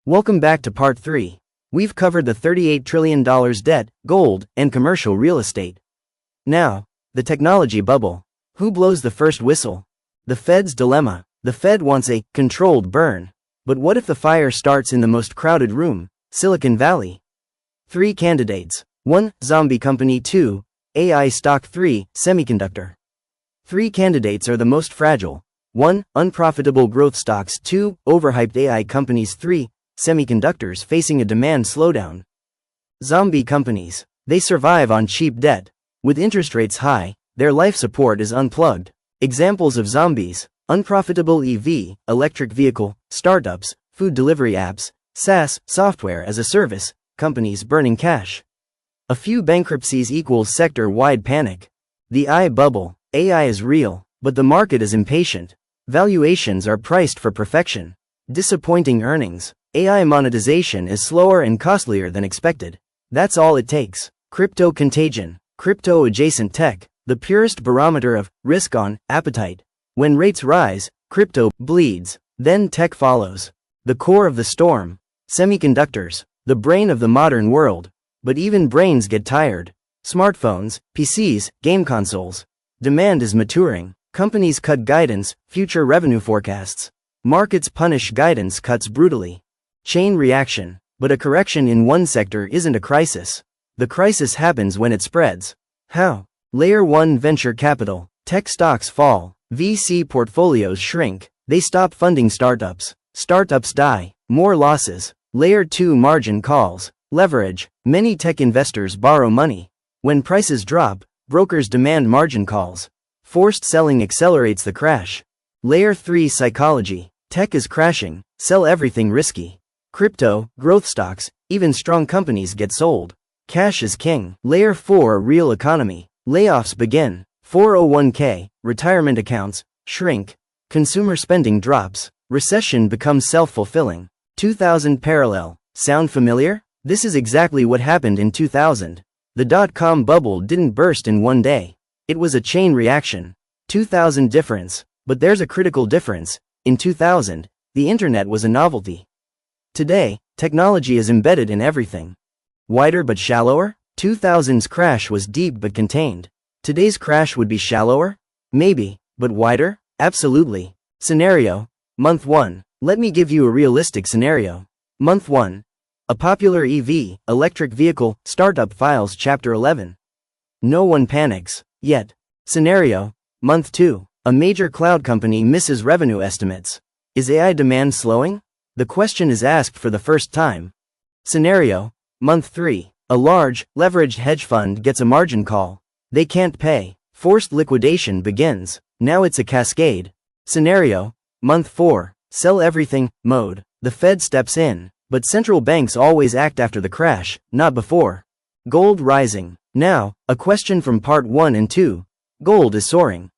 Welcome back to part 3. We've covered the $38 trillion debt, gold, and commercial real estate. Now, the technology bubble. Who blows the first whistle? The Fed's dilemma. The Fed wants a controlled burn. But what if the fire starts in the most crowded room, Silicon Valley? 3 candidates. 1. Zombie company. 2. AI stock. 3. Semiconductor. 3 candidates are the most fragile. 1. Unprofitable growth stocks. 2. Overhyped AI companies. 3. Semiconductors facing a demand slowdown. Zombie companies. They survive on cheap debt. With interest rates high, their life support is unplugged. Examples of zombies: unprofitable EV, electric vehicle, startups, food delivery apps, SaaS, software as a service, companies burning cash. A few bankruptcies equals sector-wide panic. The AI bubble. AI is real, but the market is impatient. Valuations are priced for perfection. Disappointing earnings. AI monetization is slower and costlier than expected. That's all it takes. Crypto contagion. Crypto-adjacent tech, the purest barometer of risk-on appetite. When rates rise, crypto bleeds, then tech follows. The core of the storm. Semiconductors, the brain of the modern world. But even brains get tired. Smartphones, PCs, game consoles. Demand is maturing. Companies cut guidance, future revenue forecasts. Markets punish guidance cuts brutally. Chain reaction. But a correction in one sector isn't a crisis. The crisis happens when it spreads. How? Layer 1 venture capital. Tech stocks fall. VC portfolios shrink. They stop funding startups. Startups die. More losses. Layer 2 margin calls. Leverage. Many tech investors borrow money. When prices drop, brokers demand margin calls. Forced selling accelerates the crash. Layer 3 psychology. Tech is crashing. Sell everything risky. Crypto, growth stocks, even strong companies get sold. Cash is king. Layer 4 real economy. Layoffs begin. 401k, retirement accounts, shrink. Consumer spending drops. Recession becomes self-fulfilling. 2000 parallel. Sound familiar? This is exactly what happened in 2000. The dot-com bubble didn't burst in one day. It was a chain reaction. 2000 difference. But there's a critical difference. In 2000, the internet was a novelty. Today, technology is embedded in everything. Wider but shallower? 2000's crash was deep but contained. Today's crash would be shallower? Maybe, but wider? Absolutely. Scenario. Month 1. Let me give you a realistic scenario. Month 1. A popular EV, electric vehicle, startup files Chapter 11. No one panics, yet. Scenario. Month 2. A major cloud company misses revenue estimates. Is AI demand slowing? The question is asked for the first time. Scenario. Month 3. A large, leveraged hedge fund gets a margin call. They can't pay. Forced liquidation begins. Now it's a cascade. Scenario. Month 4. Sell everything mode. The Fed steps in, but central banks always act after the crash, not before. Gold rising. Now, a question from part 1 and 2. Gold is soaring.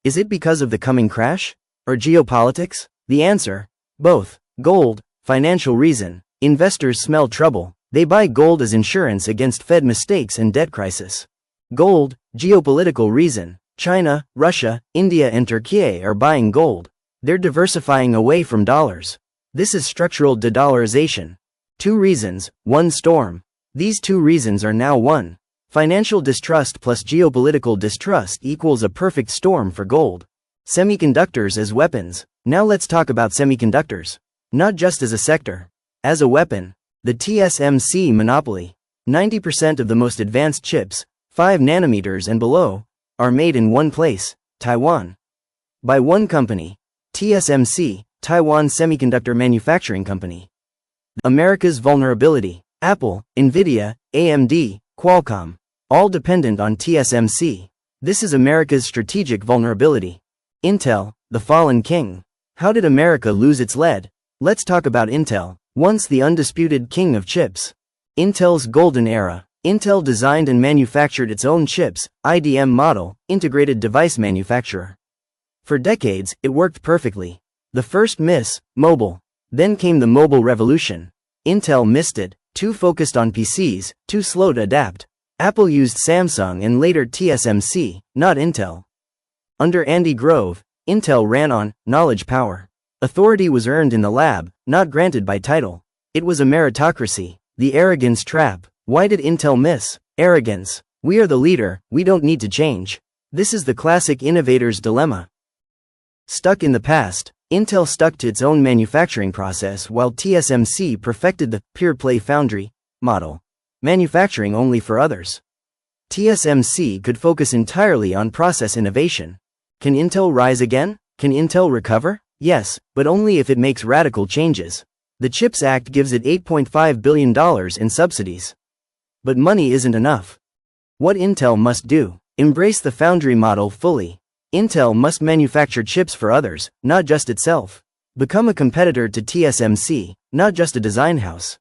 Is it because of the coming crash? Or geopolitics? The answer: both. Gold, financial reason. Investors smell trouble. They buy gold as insurance against Fed mistakes and debt crisis. Gold, geopolitical reason. China, Russia, India and Turkey are buying gold. They're diversifying away from dollars. This is structural de-dollarization. 2 reasons, 1 storm. These 2 reasons are now 1. Financial distrust plus geopolitical distrust equals a perfect storm for gold. Semiconductors as weapons. Now let's talk about semiconductors. Not just as a sector. As a weapon. The TSMC monopoly. 90% of the most advanced chips, 5 nanometers and below, are made in one place, Taiwan. By one company. TSMC, Taiwan Semiconductor Manufacturing Company. America's vulnerability. Apple, Nvidia, AMD, Qualcomm. All dependent on TSMC. This is America's strategic vulnerability. Intel, the fallen king. How did America lose its lead? Let's talk about Intel, once the undisputed king of chips. Intel's golden era. Intel designed and manufactured its own chips, IDM model, integrated device manufacturer. For decades, it worked perfectly. The first miss, mobile. Then came the mobile revolution. Intel missed it, too focused on PCs, too slow to adapt. Apple used Samsung and later TSMC, not Intel. Under Andy Grove, Intel ran on knowledge power. Authority was earned in the lab, not granted by title. It was a meritocracy. The arrogance trap. Why did Intel miss? Arrogance. We are the leader, we don't need to change. This is the classic innovator's dilemma. Stuck in the past. Intel stuck to its own manufacturing process while TSMC perfected the pure-play foundry model, manufacturing only for others. TSMC could focus entirely on process innovation. Can Intel rise again? Can Intel recover? Yes, but only if it makes radical changes. The CHIPS Act gives it $8.5 billion in subsidies. But money isn't enough. What Intel must do? Embrace the foundry model fully. Intel must manufacture chips for others, not just itself. Become a competitor to TSMC, not just a design house.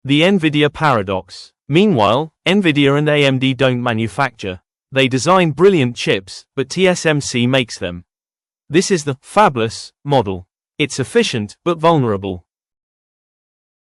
The NVIDIA paradox. Meanwhile, NVIDIA and AMD don't manufacture. They design brilliant chips, but TSMC makes them. This is the fabless model. It's efficient, but vulnerable.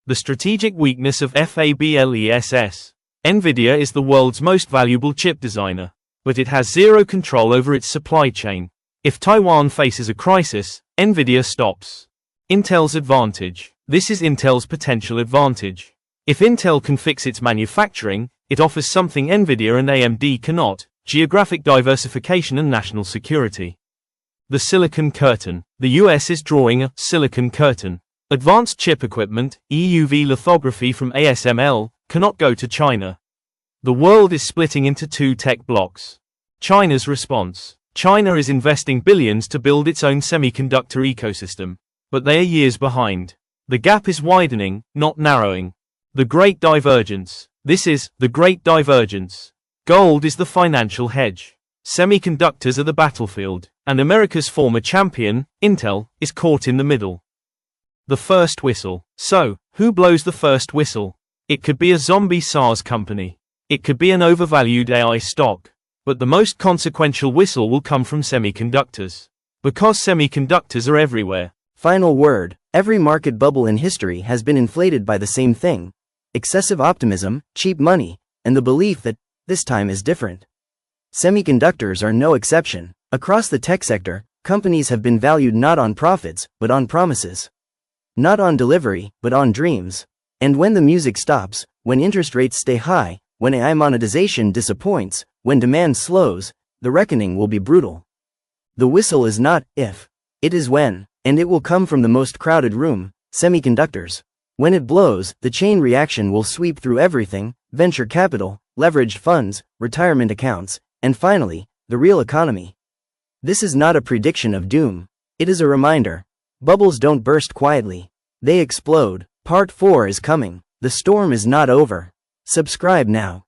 The strategic weakness of fabless. NVIDIA is the world's most valuable chip designer, but it has zero control over its supply chain. If Taiwan faces a crisis, NVIDIA stops. Intel's advantage. This is Intel's potential advantage. If Intel can fix its manufacturing, it offers something NVIDIA and AMD cannot: geographic diversification and national security. The Silicon Curtain. The US is drawing a Silicon Curtain. Advanced chip equipment, EUV lithography from ASML, cannot go to China. The world is splitting into two tech blocks. China's response. China is investing billions to build its own semiconductor ecosystem. But they are years behind. The gap is widening, not narrowing. The Great Divergence. This is the Great Divergence. Gold is the financial hedge. Semiconductors are the battlefield, and America's former champion, Intel, is caught in the middle. The first whistle. So, who blows the first whistle? It could be a zombie SaaS company. It could be an overvalued AI stock. But the most consequential whistle will come from semiconductors. Because semiconductors are everywhere. Final word. Every market bubble in history has been inflated by the same thing: excessive optimism, cheap money, and the belief that this time is different. Semiconductors are no exception. Across the tech sector, companies have been valued not on profits, but on promises. Not on delivery, but on dreams. And when the music stops, when interest rates stay high, when AI monetization disappoints, when demand slows, the reckoning will be brutal. The whistle is not if, it is when, and it will come from the most crowded room, semiconductors. When it blows, the chain reaction will sweep through everything: venture capital, leveraged funds, retirement accounts, and finally, the real economy. This is not a prediction of doom. It is a reminder. Bubbles don't burst quietly. They explode. Part 4 is coming. The storm is not over. Subscribe now.